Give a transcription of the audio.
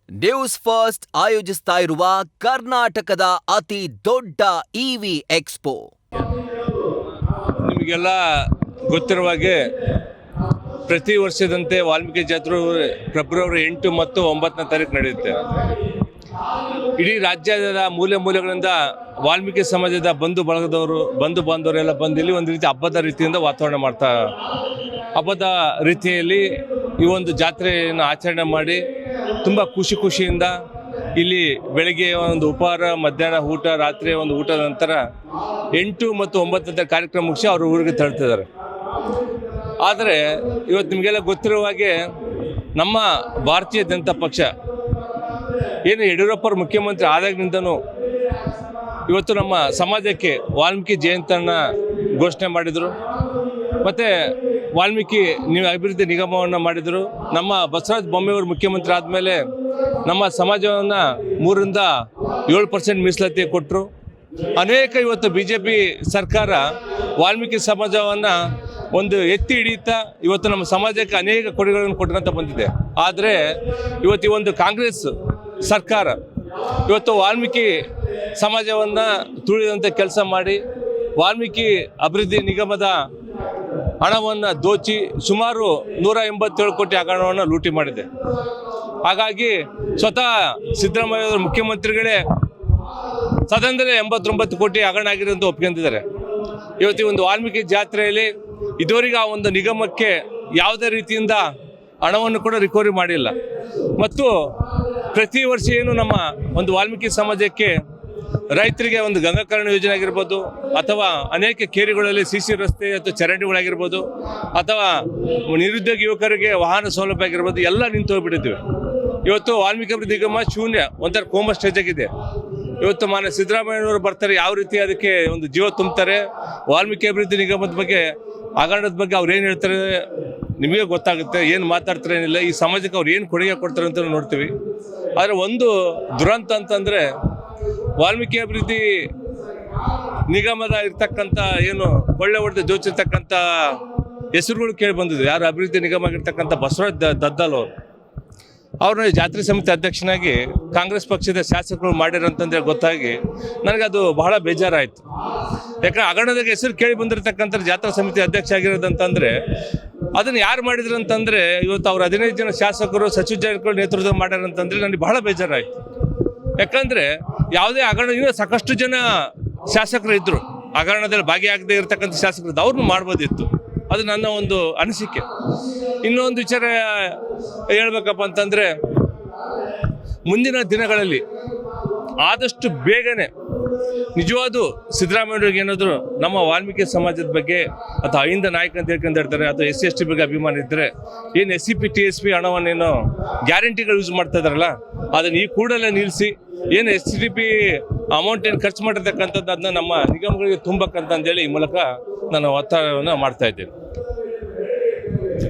News first ಆಯೋಜಿಸ್ತಾ ಇರುವ ಕರ್ನಾಟಕದ ಅತಿ ದೊಡ್ಡ ಇವಿ ಎಕ್ಸ್ಪೋ. ನಿಮಗೆಲ್ಲ ಗೊತ್ತಿರುವ ಹಾಗೆ ಪ್ರತಿ ವರ್ಷದಂತೆ ವಾಲ್ಮೀಕಿ ಜಾತ್ರೆ ಫೆಬ್ರವರಿ 8 ಮತ್ತು 9ನೇ ತಾರೀಕು ನಡೆಯುತ್ತೆ. ಇಡೀ ರಾಜ್ಯದ ಮೂಲೆ ಮೂಲೆಗಳಿಂದ ವಾಲ್ಮೀಕಿ ಸಮಾಜದ ಬಂಧು ಬಾಂಧವರೆಲ್ಲ ಬಂದು ಇಲ್ಲಿ ಒಂದು ರೀತಿ ಹಬ್ಬದ ರೀತಿಯಿಂದ ವಾತಾವರಣ ಮಾಡ್ತಾ ಹಬ್ಬದ ರೀತಿಯಲ್ಲಿ ಈ ಒಂದು ಜಾತ್ರೆಯನ್ನು ಆಚರಣೆ ಮಾಡಿ ತುಂಬ ಖುಷಿಯಿಂದ ಇಲ್ಲಿ ಬೆಳಗ್ಗೆ ಒಂದು ಉಪಹಾರ, ಮಧ್ಯಾಹ್ನ ಊಟ, ರಾತ್ರಿ ಒಂದು ಊಟದ ನಂತರ 8 ಮತ್ತು 9ನೇ ಕಾರ್ಯಕ್ರಮ ಮುಗಿಸಿ ಅವರು ಊರಿಗೆ ತಳ್ತಿದ್ದಾರೆ. ಆದರೆ ಇವತ್ತು ನಿಮಗೆಲ್ಲ ಗೊತ್ತಿರುವ ಹಾಗೆ ನಮ್ಮ ಭಾರತೀಯ ಜನತಾ ಪಕ್ಷ ಏನು ಯಡಿಯೂರಪ್ಪರು ಮುಖ್ಯಮಂತ್ರಿ ಆದಾಗಿನಿಂದನೂ ಇವತ್ತು ನಮ್ಮ ಸಮಾಜಕ್ಕೆ ವಾಲ್ಮೀಕಿ ಜಯಂತಿಯನ್ನು ಘೋಷಣೆ ಮಾಡಿದರು. ಮತ್ತು ವಾಲ್ಮೀಕಿ ಅಭಿವೃದ್ಧಿ ನಿಗಮವನ್ನು ಮಾಡಿದರು. ನಮ್ಮ ಬಸವರಾಜ ಬೊಮ್ಮೆಯವರು ಮುಖ್ಯಮಂತ್ರಿ ಆದಮೇಲೆ ನಮ್ಮ ಸಮಾಜವನ್ನು 3ರಿಂದ 7% ಮೀಸಲಾತಿ ಕೊಟ್ಟರು. ಅನೇಕ ಇವತ್ತು BJP ಸರ್ಕಾರ ವಾಲ್ಮೀಕಿ ಸಮಾಜವನ್ನು ಒಂದು ಎತ್ತಿ ಹಿಡಿಯುತ್ತಾ ಇವತ್ತು ನಮ್ಮ ಸಮಾಜಕ್ಕೆ ಅನೇಕ ಕೊಡುಗೆಗಳನ್ನು ಕೊಟ್ಕೊಂತ ಬಂದಿದೆ. ಆದರೆ ಇವತ್ತು ಈ ಒಂದು ಕಾಂಗ್ರೆಸ್ ಸರ್ಕಾರ ಇವತ್ತು ವಾಲ್ಮೀಕಿ ಸಮಾಜವನ್ನು ತುಳಿದಂಥ ಕೆಲಸ ಮಾಡಿ ವಾಲ್ಮೀಕಿ ಅಭಿವೃದ್ಧಿ ನಿಗಮದ ಹಣವನ್ನು ದೋಚಿ ಸುಮಾರು 187 ಕೋಟಿ ಹಗರಣವನ್ನು ಲೂಟಿ ಮಾಡಿದೆ. ಹಾಗಾಗಿ ಸ್ವತಃ ಸಿದ್ದರಾಮಯ್ಯ ಮುಖ್ಯಮಂತ್ರಿಗಳೇ ಸದನದಲ್ಲಿ 89 ಕೋಟಿ ಹಗರಣ ಆಗಿದೆ ಅಂತ ಒಪ್ಕೊಂಡಿದ್ದಾರೆ. ಇವತ್ತು ಈ ಒಂದು ವಾಲ್ಮೀಕಿ ಜಾತ್ರೆಯಲ್ಲಿ ಇದುವರೆಗೆ ಆ ಒಂದು ನಿಗಮಕ್ಕೆ ಯಾವುದೇ ರೀತಿಯಿಂದ ಹಣವನ್ನು ಕೂಡ ರಿಕವರಿ ಮಾಡಿಲ್ಲ. ಮತ್ತು ಪ್ರತಿ ವರ್ಷ ಏನು ನಮ್ಮ ಒಂದು ವಾಲ್ಮೀಕಿ ಸಮಾಜಕ್ಕೆ ರೈತರಿಗೆ ಒಂದು ಗಂಗಾಕರಣ ಯೋಜನೆ ಆಗಿರ್ಬೋದು, ಅಥವಾ ಅನೇಕ ಕೇರಿಗಳಲ್ಲಿ CC ರಸ್ತೆ ಅಥವಾ ಚರಂಡಿಗಳಾಗಿರ್ಬೋದು, ಅಥವಾ ನಿರುದ್ಯೋಗ ಯುವಕರಿಗೆ ವಾಹನ ಸೌಲಭ್ಯ ಆಗಿರ್ಬೋದು, ಎಲ್ಲ ನಿಂತು ಹೋಗ್ಬಿಟ್ಟಿದ್ವಿ. ಇವತ್ತು ವಾಲ್ಮೀಕಿ ಅಭಿವೃದ್ಧಿ ನಿಗಮ ಶೂನ್ಯ, ಒಂಥರ ಕೋಮ ಸ್ಟೇಜ್ ಆಗಿದೆ. ಇವತ್ತು ಮಾನ್ಯ ಸಿದ್ದರಾಮಯ್ಯನವರು ಬರ್ತಾರೆ, ಯಾವ ರೀತಿ ಅದಕ್ಕೆ ಒಂದು ಜೀವ ತುಂಬ್ತಾರೆ, ವಾಲ್ಮೀಕಿ ಅಭಿವೃದ್ಧಿ ನಿಗಮದ ಬಗ್ಗೆ ಹಗರಣದ ಬಗ್ಗೆ ಅವ್ರು ಏನು ಹೇಳ್ತಾರೆ ನಿಮಗೆ ಗೊತ್ತಾಗುತ್ತೆ, ಏನು ಮಾತಾಡ್ತಾರೆ ಏನಿಲ್ಲ, ಈ ಸಮಾಜಕ್ಕೆ ಅವ್ರು ಏನು ಕೊಡುಗೆ ಕೊಡ್ತಾರೆ ಅಂತ ನೋಡ್ತೀವಿ. ಆದರೆ ಒಂದು ದುರಂತ ಅಂತಂದರೆ ವಾಲ್ಮೀಕಿ ಅಭಿವೃದ್ಧಿ ನಿಗಮದ ಇರ್ತಕ್ಕಂಥ ಏನು ಕೊಳ್ಳೆ ಹೊಡೆದು ಜೋಚಿರ್ತಕ್ಕಂಥ ಹೆಸರುಗಳು ಕೇಳಿ ಬಂದಿದೆ. ಯಾರು ಅಭಿವೃದ್ಧಿ ನಿಗಮ ಆಗಿರ್ತಕ್ಕಂಥ ಬಸವರಾಜ ದದ್ದಾಲ್ ಅವ್ರನ್ನ ಜಾತ್ರೆ ಸಮಿತಿ ಅಧ್ಯಕ್ಷನಾಗಿ ಕಾಂಗ್ರೆಸ್ ಪಕ್ಷದ ಶಾಸಕರು ಮಾಡಿರೋಂತಂದ್ರೆ ಗೊತ್ತಾಗಿ ನನಗದು ಬಹಳ ಬೇಜಾರಾಯಿತು. ಯಾಕಂದ್ರೆ ಹಗರಣದಾಗ ಹೆಸರು ಕೇಳಿ ಬಂದಿರತಕ್ಕಂಥ ಜಾತ್ರಾ ಸಮಿತಿ ಅಧ್ಯಕ್ಷ ಆಗಿರೋದಂತಂದರೆ ಅದನ್ನು ಯಾರು ಮಾಡಿದ್ರು ಅಂತಂದರೆ ಇವತ್ತು ಅವ್ರು 15 ಜನ ಶಾಸಕರು ಸಚಿವ ಜಾರಕಿಹೊಳಿ ನೇತೃತ್ವ ಮಾಡ್ಯಾರಂತಂದರೆ ನನಗೆ ಬಹಳ ಬೇಜಾರಾಯಿತು. ಯಾಕಂದರೆ ಯಾವುದೇ ಹಗರಣ ಇನ್ನೂ ಸಾಕಷ್ಟು ಜನ ಶಾಸಕರು ಇದ್ದರು, ಹಗರಣದಲ್ಲಿ ಭಾಗಿಯಾಗದೇ ಇರತಕ್ಕಂಥ ಶಾಸಕರು ಅವ್ರನ್ನೂ ಮಾಡ್ಬೋದಿತ್ತು. ಅದು ನನ್ನ ಒಂದು ಅನಿಸಿಕೆ. ಇನ್ನೊಂದು ವಿಚಾರ ಹೇಳ್ಬೇಕಪ್ಪ ಅಂತಂದರೆ, ಮುಂದಿನ ದಿನಗಳಲ್ಲಿ ಆದಷ್ಟು ಬೇಗನೆ ನಿಜವಾದ ಸಿದ್ದರಾಮಯ್ಯವ್ರಿಗೆ ಏನಾದರೂ ನಮ್ಮ ವಾಲ್ಮೀಕಿ ಸಮಾಜದ ಬಗ್ಗೆ ಅಥವಾ ಅಹಿಂದ ನಾಯಕ ಅಂತ ಹೇಳ್ಕೊಂಡಿರ್ತಾರೆ, ಅಥವಾ SC/ST ಬಗ್ಗೆ ಅಭಿಮಾನ ಇದ್ದರೆ ಏನು SCP TSP ಹಣವನ್ನೇನು ಗ್ಯಾರಂಟಿಗಳು ಯೂಸ್ ಮಾಡ್ತಾ ಇದ್ದಾರಲ್ಲ, ಅದನ್ನು ಈ ಕೂಡಲೇ ನಿಲ್ಲಿಸಿ ಏನು SDP ಅಮೌಂಟ್ ಏನು ಖರ್ಚು ಮಾಡಿರ್ತಕ್ಕಂಥದ್ದು ಅದನ್ನ ನಮ್ಮ ನಿಗಮಗಳಿಗೆ ತುಂಬಬೇಕಂತಂದೇಳಿ ಈ ಮೂಲಕ ನಾನು ಒತ್ತಾಯವನ್ನು ಮಾಡ್ತಾ ಇದ್ದೇನೆ.